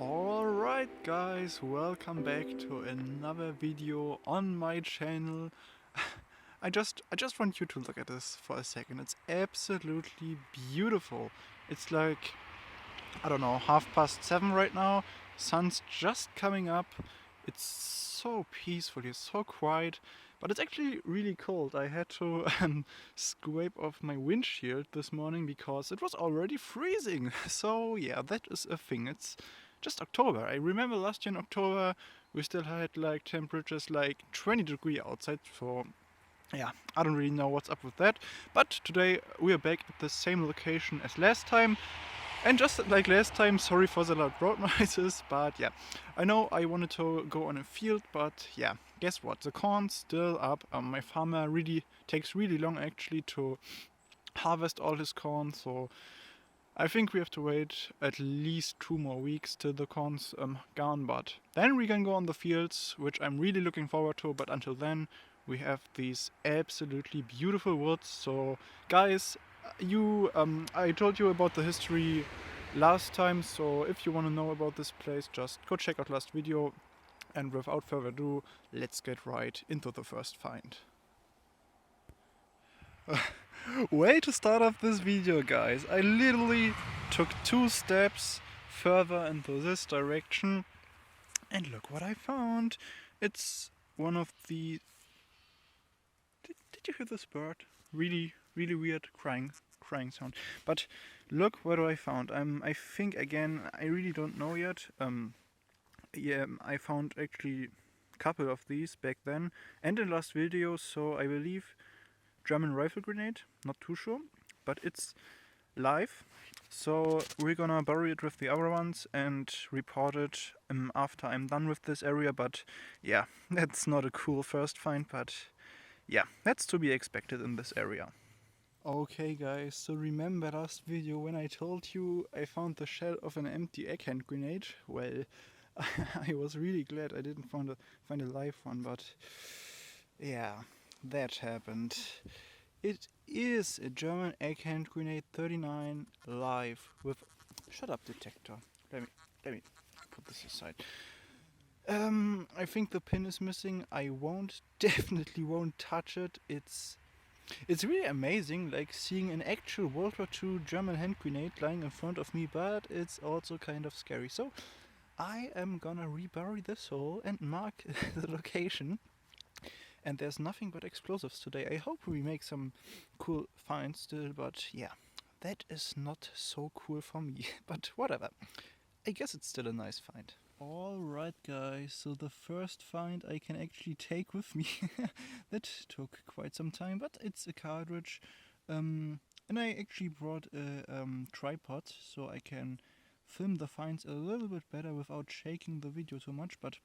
Alright guys, welcome back to another video on my channel. I just want you to look at this for a second. It's absolutely beautiful. It's like, I don't know, 7:30 right now. Sun's just coming up. It's so peaceful here, so quiet, but it's actually really cold. I had to scrape off my windshield this morning because it was already freezing. So yeah, that is a thing. It's just October. I remember last year in October we still had like temperatures like 20 degrees outside, so yeah, I don't really know what's up with that. But today we are back at the same location as last time. And just like last time, sorry for the loud road noises, but yeah, I know I wanted to go on a field, but yeah, guess what? The corn's still up. My farmer takes really long actually to harvest all his corn, so I think we have to wait at least 2 more weeks till the corn's gone, but then we can go on the fields, which I'm really looking forward to. But until then, we have these absolutely beautiful woods. So guys, I told you about the history last time, so if you want to know about this place, just go check out last video. And without further ado, let's get right into the first find. Way to start off this video, guys. I literally took 2 steps further into this direction and look what I found. It's one of the... Did you hear this bird? Really weird crying sound. But look what I found. I think again, I really don't know yet. Yeah, I found actually a couple of these back then and in last video, so I believe German rifle grenade, not too sure, but it's live, so we're gonna bury it with the other ones and report it after I'm done with this area. But yeah, that's not a cool first find, but yeah, that's to be expected in this area. Okay guys, so remember last video when I told you I found the shell of an empty egg hand grenade? Well, I was really glad I didn't find a live one, but yeah, that happened. It is a German egg hand grenade 39 live with shut up detector. Let me put this aside. I think the pin is missing. I definitely won't touch it. It's really amazing, like seeing an actual World War II German hand grenade lying in front of me, but it's also kind of scary. So I am gonna rebury this hole and mark the location. And there's nothing but explosives today. I hope we make some cool finds still, but yeah, that is not so cool for me. But whatever. I guess it's still a nice find. Alright guys, so the first find I can actually take with me. That took quite some time, but it's a cartridge. And I actually brought a tripod so I can film the finds a little bit better without shaking the video too much. But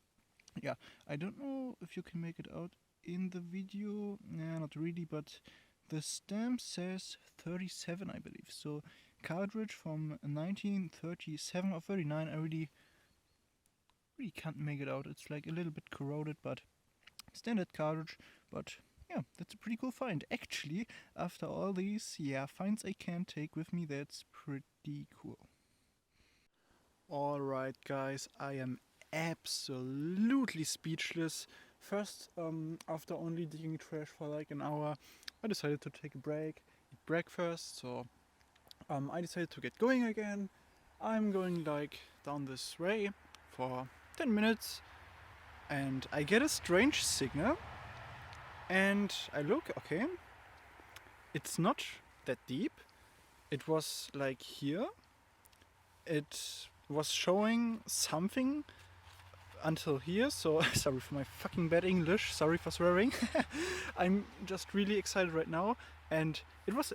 yeah, I don't know if you can make it out in the video. Yeah, not really, but the stamp says 37, I believe. So cartridge from 1937 or 39. I really can't make it out. It's like a little bit corroded, but standard cartridge. But yeah, that's a pretty cool find. Actually, after all these finds I can take with me, that's pretty cool. Alright guys, I am absolutely speechless. First, after only digging trash for like an hour, I decided to take a break, eat breakfast, so I decided to get going again. I'm going like down this way for 10 minutes and I get a strange signal and I look, okay, it's not that deep. It was like here. It was showing something until here, so sorry for my fucking bad English, sorry for swearing. I'm just really excited right now, and it was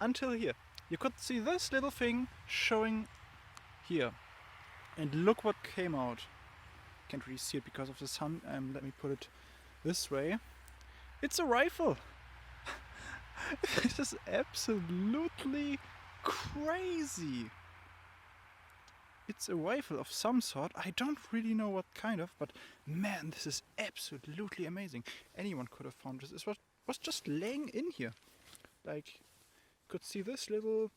until here. You could see this little thing showing here, and look what came out. can't really see it because of the sun. Let me put it this way. It's a rifle. This is absolutely crazy. It's a rifle of some sort. I don't really know what kind of, but man, this is absolutely amazing. Anyone could have found this. It was just laying in here. Like, could see this little,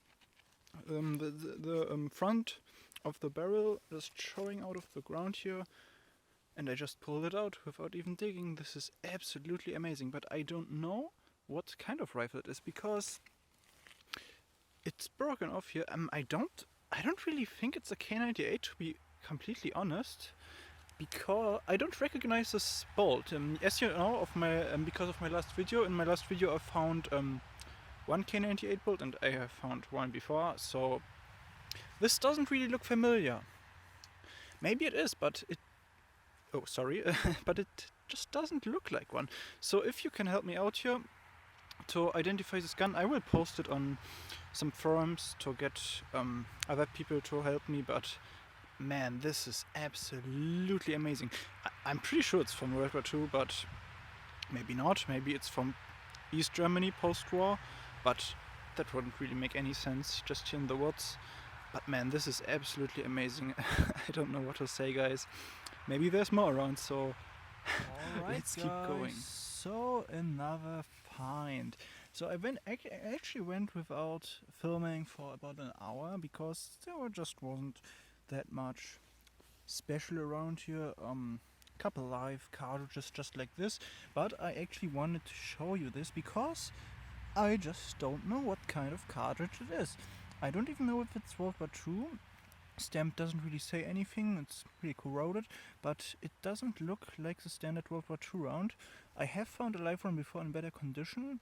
the front of the barrel is showing out of the ground here, and I just pulled it out without even digging. This is absolutely amazing, but I don't know what kind of rifle it is because it's broken off here. I don't really think it's a K98, to be completely honest, because I don't recognize this bolt. As you know, because of my last video, in my last video I found one K98 bolt, and I have found one before, so this doesn't really look familiar. Maybe it is, but it... Oh, sorry, but it just doesn't look like one. So if you can help me out here to identify this gun, I will post it on some forums to get other people to help me, but man, this is absolutely amazing. I'm pretty sure it's from World War II, but maybe not. Maybe it's from East Germany post-war, but that wouldn't really make any sense just here in the woods. But man, this is absolutely amazing. I don't know what to say, guys. Maybe there's more around, so let's keep going. So another find. So I actually went without filming for about an hour because there just wasn't that much special around here. Couple live cartridges just like this, but I actually wanted to show you this because I just don't know what kind of cartridge it is. I don't even know if it's World War II. Stamp doesn't really say anything, it's pretty corroded, but it doesn't look like the standard World War II round. I have found a live one before in better condition,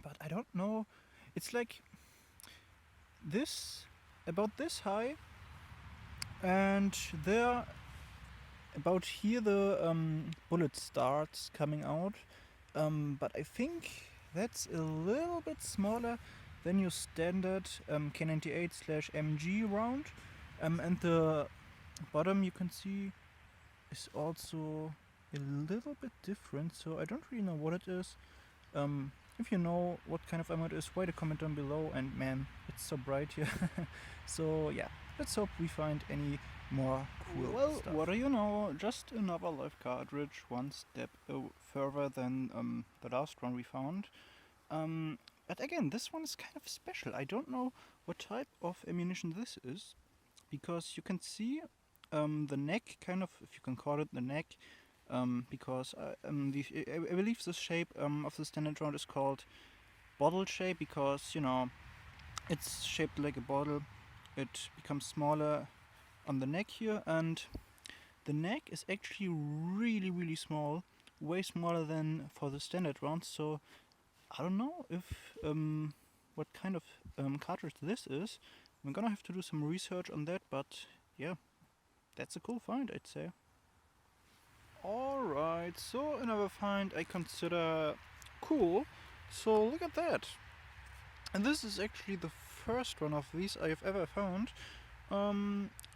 but I don't know. It's like this, about this high, and there, about here, the bullet starts coming out. But I think that's a little bit smaller than your standard K98/MG round. And the bottom, you can see, is also a little bit different, so I don't really know what it is. If you know what kind of ammo it is, write a comment down below, and man, it's so bright here. So yeah, let's hope we find any more cool stuff. What do you know, just another live cartridge, one step further than the last one we found. But again, this one is kind of special. I don't know what type of ammunition this is, because you can see the neck, kind of, if you can call it the neck, because I believe the shape of the standard round is called bottle shape, because, you know, it's shaped like a bottle. It becomes smaller on the neck here, and the neck is actually really, really small, way smaller than for the standard round, so I don't know if what kind of cartridge this is. I'm gonna have to do some research on that, but yeah, that's a cool find, I'd say. Alright, so another find I consider cool, so look at that. And this is actually the first one of these I have ever found.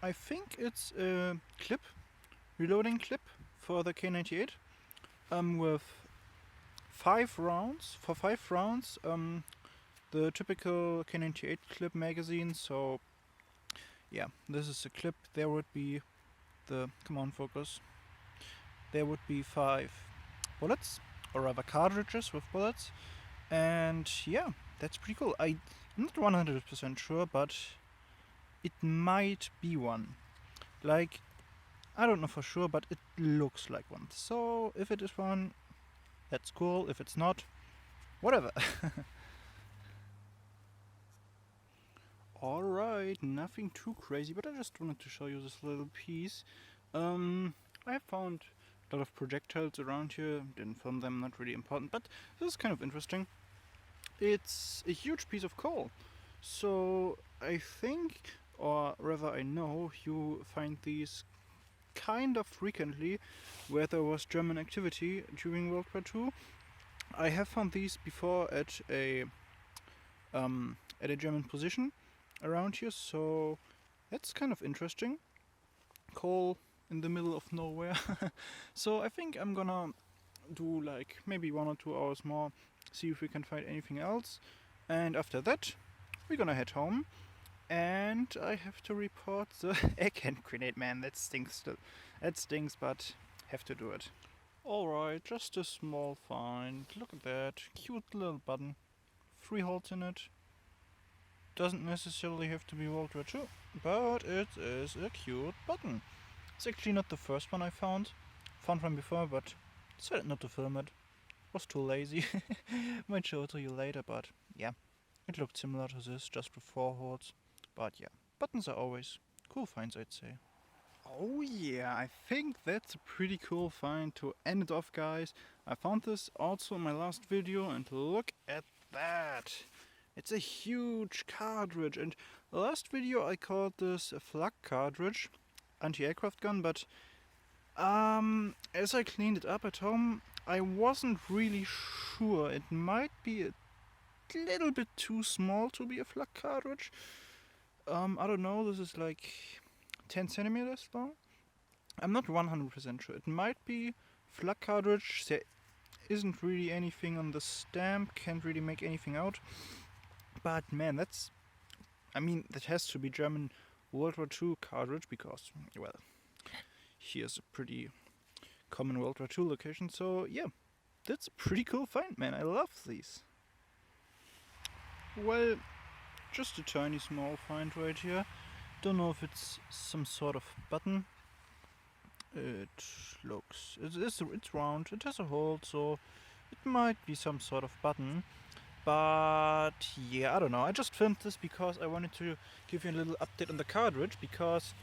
I think it's a clip, reloading clip for the K98, with 5 rounds, for 5 rounds, the typical K98 clip magazine. So yeah, this is a clip. There would be the, come on, focus, there would be 5 bullets, or rather cartridges with bullets, and yeah, that's pretty cool. I'm not 100% sure, but it might be one. Like, I don't know for sure, but it looks like one. So if it is one, that's cool. If it's not, whatever. Alright, nothing too crazy, but I just wanted to show you this little piece. I found a lot of projectiles around here, didn't film them, not really important, but this is kind of interesting. It's a huge piece of coal. So I think, or rather I know, you find these kind of frequently where there was German activity during World War II. I have found these before at a German position around here, so that's kind of interesting. Coal in the middle of nowhere. So I think I'm gonna do like maybe 1 or 2 hours more, see if we can find anything else, and after that we're gonna head home. And I have to report the egg hand grenade. Man, that stinks still. That stinks, but have to do it. Alright, just a small find. Look at that. Cute little button. 3 holes in it. Doesn't necessarily have to be WW2, but it is a cute button. It's actually not the first one I found. Found one before, but decided not to film it. Was too lazy. Might show it to you later, but yeah. It looked similar to this, just with 4 holes. But yeah, buttons are always cool finds, I'd say. Oh yeah, I think that's a pretty cool find to end it off, guys. I found this also in my last video, and look at that. It's a huge cartridge, and the last video I called this a flak cartridge, anti-aircraft gun, but as I cleaned it up at home, I wasn't really sure. It might be a little bit too small to be a flak cartridge. I don't know, this is like 10 centimeters long. I'm not 100% sure. It might be flak cartridge. There isn't really anything on the stamp, can't really make anything out. But man, that has to be German World War II cartridge because, well, here's a pretty common World War II location. So yeah, that's a pretty cool find, man. I love these. Well, just a tiny small find right here. Don't know if it's some sort of button. It's round. It has a hole, so it might be some sort of button. But yeah, I don't know. I just filmed this because I wanted to give you a little update on the cartridge, because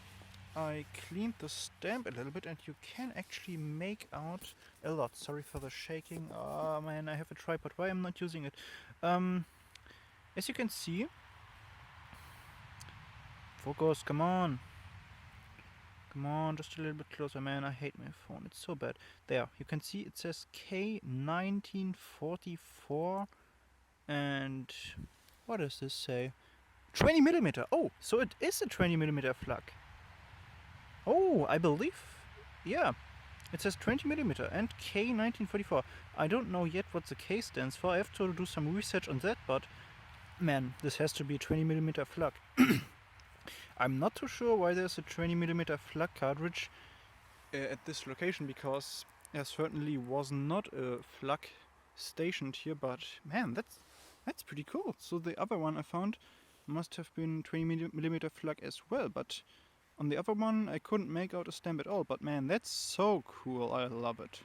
I cleaned the stamp a little bit and you can actually make out a lot. Sorry for the shaking. Oh man, I have a tripod. Why I'm not using it? As you can see, focus, come on. Come on, just a little bit closer, man. I hate my phone. It's so bad. There, you can see it says K1944. And what does this say? 20 millimeter. Oh, so it is a 20 millimeter flak. Oh, I believe. Yeah, it says 20 millimeter and K1944. I don't know yet what the K stands for. I have to do some research on that, but man, this has to be a 20 millimeter flak. I'm not too sure why there's a 20 millimeter flak cartridge at this location, because there certainly was not a flak stationed here, but man, that's pretty cool. So the other one I found must have been 20 millimeter flak as well, but on the other one I couldn't make out a stamp at all. But man, that's so cool. I love it.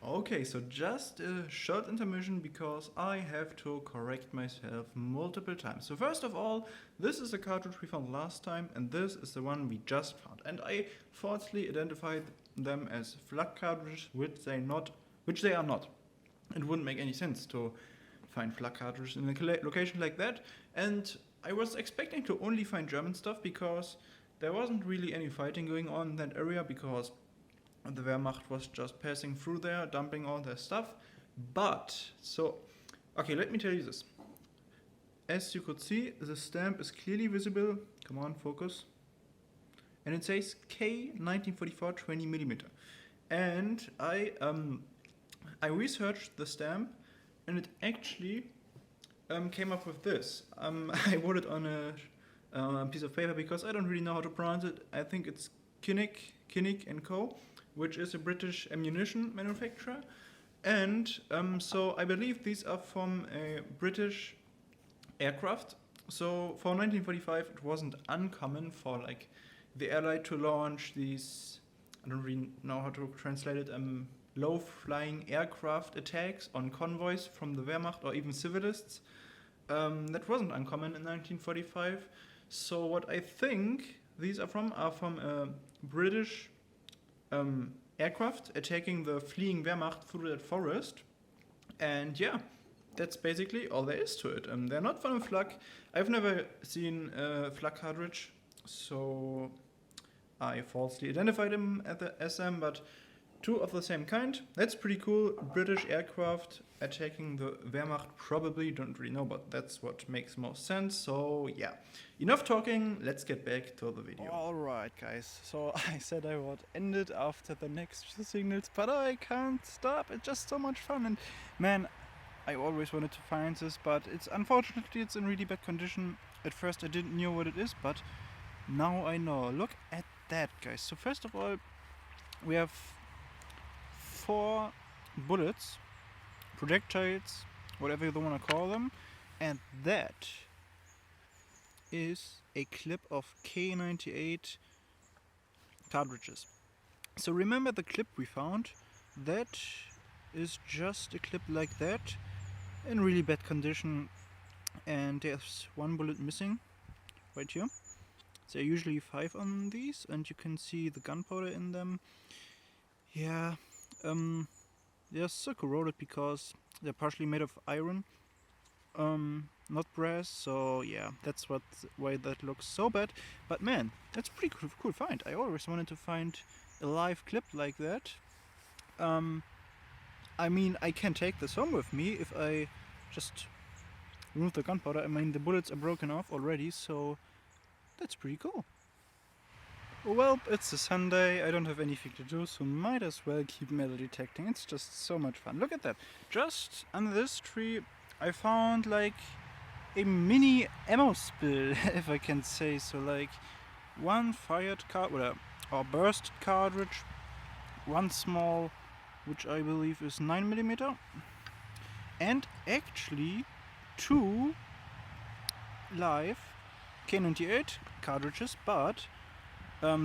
Okay, so just a short intermission because I have to correct myself multiple times. So first of all, this is the cartridge we found last time, and this is the one we just found. And I falsely identified them as flak cartridges, which they are not. It wouldn't make any sense to find flak cartridges in a location like that. And I was expecting to only find German stuff, because there wasn't really any fighting going on in that area, because the Wehrmacht was just passing through there, dumping all their stuff. But, okay, let me tell you this. As you could see, the stamp is clearly visible. Come on, focus. And it says K1944 20 millimeter. And I researched the stamp, and it actually came up with this. I wrote it on a piece of paper because I don't really know how to pronounce it. I think it's Kinnick and Co., which is a British ammunition manufacturer. And so I believe these are from a British aircraft. So for 1945 it wasn't uncommon for like the Allied to launch these, I don't really know how to translate it, low-flying aircraft attacks on convoys from the Wehrmacht or even civilists. That wasn't uncommon in 1945. So what I think these are from a British aircraft attacking the fleeing Wehrmacht through that forest. And yeah, that's basically all there is to it. They're not from a flak. I've never seen a flak cartridge, so I falsely identified them as them, but two of the same kind. That's pretty cool. British aircraft attacking the Wehrmacht, probably. Don't really know, but that's what makes most sense. So yeah, enough talking. Let's get back to the video. Alright guys, so I said I would end it after the next few signals, but I can't stop. It's just so much fun, and man, I always wanted to find this, but unfortunately it's in really bad condition. At first I didn't know what it is, but now I know. Look at that, guys. So first of all, we have 4 bullets, projectiles, whatever you want to call them, and that is a clip of K98 cartridges. So remember the clip we found? That is just a clip like that, in really bad condition, and there's 1 bullet missing right here. There are usually 5 on these, and you can see the gunpowder in them. Yeah, they're so corroded because they're partially made of iron, not brass. So yeah, that's why that looks so bad. But man, that's a pretty cool find. I always wanted to find a live clip like that. I mean, I can take this home with me if I just remove the gunpowder. I mean, the bullets are broken off already, so that's pretty cool. Well, it's a Sunday, I don't have anything to do, so might as well keep metal detecting. It's just so much fun. Look at that. Just under this tree I found like a mini ammo spill, if I can say so. Like 1 fired or burst cartridge, 1 small, which I believe is 9mm, and actually 2 live K98 cartridges, but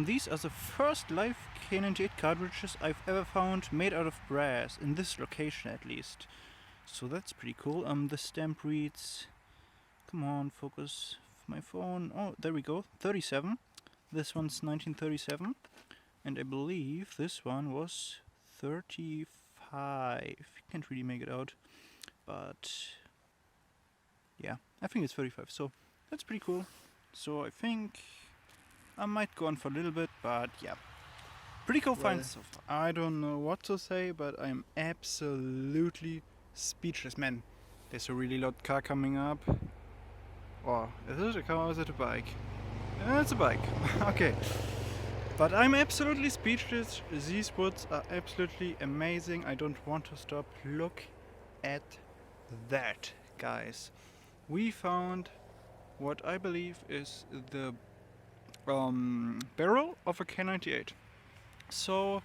these are the first live K98 cartridges I've ever found made out of brass, in this location at least. So that's pretty cool. The stamp reads, come on, focus my phone. Oh, there we go, 37. This one's 1937, and I believe this one was 35. Can't really make it out, but yeah, I think it's 35. So that's pretty cool. So I think I might go on for a little bit, but yeah, pretty cool finds so far. I don't know what to say, but I'm absolutely speechless. Man, there's a really loud car coming up. Or is it a car or is it a bike? It's a bike. Okay. But I'm absolutely speechless. These woods are absolutely amazing. I don't want to stop. Look at that, guys. We found what I believe is the barrel of a K98. So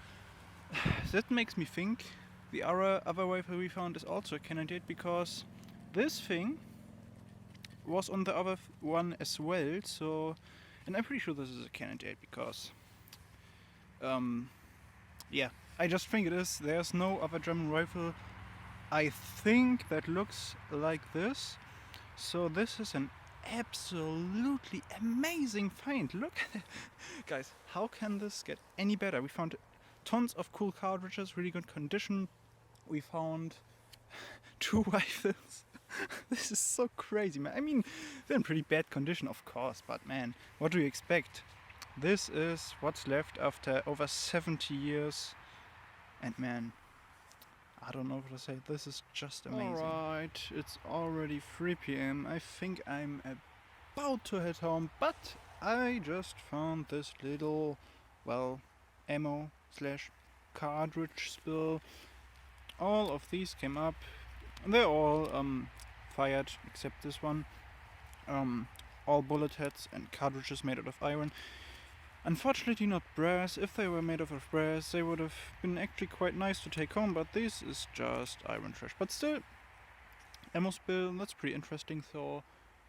that makes me think the other rifle we found is also a K98, because this thing was on the other one as well. So, and I'm pretty sure this is a K98 because yeah, I just think it is. There's no other German rifle, I think, that looks like this. So this is an absolutely amazing find. Look at it. Guys, how can this get any better? We found tons of cool cartridges, really good condition. We found 2 rifles. This is so crazy, man. I mean, they're in pretty bad condition, of course, but man, what do you expect? This is what's left after over 70 years, and man, I don't know what to say. This is just amazing. Alright, it's already 3 p.m. I think I'm about to head home, but I just found this little, well, ammo / cartridge spill. All of these came up. They're all fired except this one. All bullet heads and cartridges made out of iron. Unfortunately not brass. If they were made of brass, they would have been actually quite nice to take home, but this is just iron trash. But still, ammo spill, that's pretty interesting. So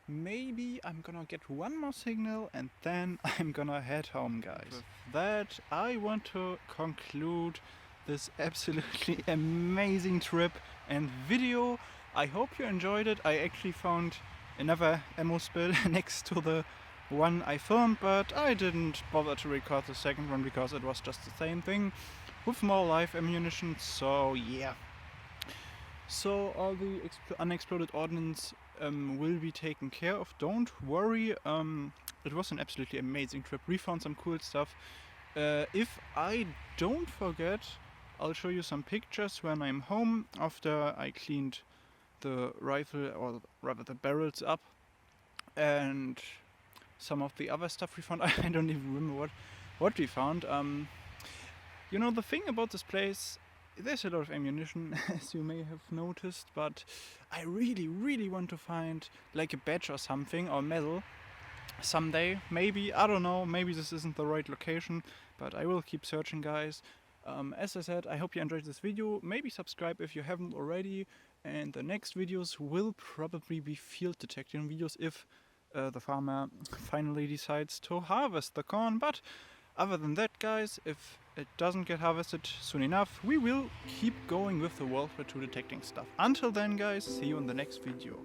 maybe I'm gonna get 1 more signal and then I'm gonna head home, guys. With that, I want to conclude this absolutely amazing trip and video. I hope you enjoyed it. I actually found another ammo spill next to the one I filmed, but I didn't bother to record the second one because it was just the same thing with more live ammunition. So yeah. So all the unexploded ordnance will be taken care of. Don't worry. It was an absolutely amazing trip. We found some cool stuff. If I don't forget, I'll show you some pictures when I'm home after I cleaned the rifle, or rather the barrels up, and some of the other stuff we found. I don't even remember what we found. You know, the thing about this place, there's a lot of ammunition, as you may have noticed, but I really want to find like a badge or something, or medal someday. Maybe, I don't know, maybe this isn't the right location, but I will keep searching, guys. As I said, I hope you enjoyed this video. Maybe subscribe if you haven't already, and the next videos will probably be field detection videos if the farmer finally decides to harvest the corn. But other than that, guys, if it doesn't get harvested soon enough, we will keep going with the World War II detecting stuff. Until then, guys, see you in the next video.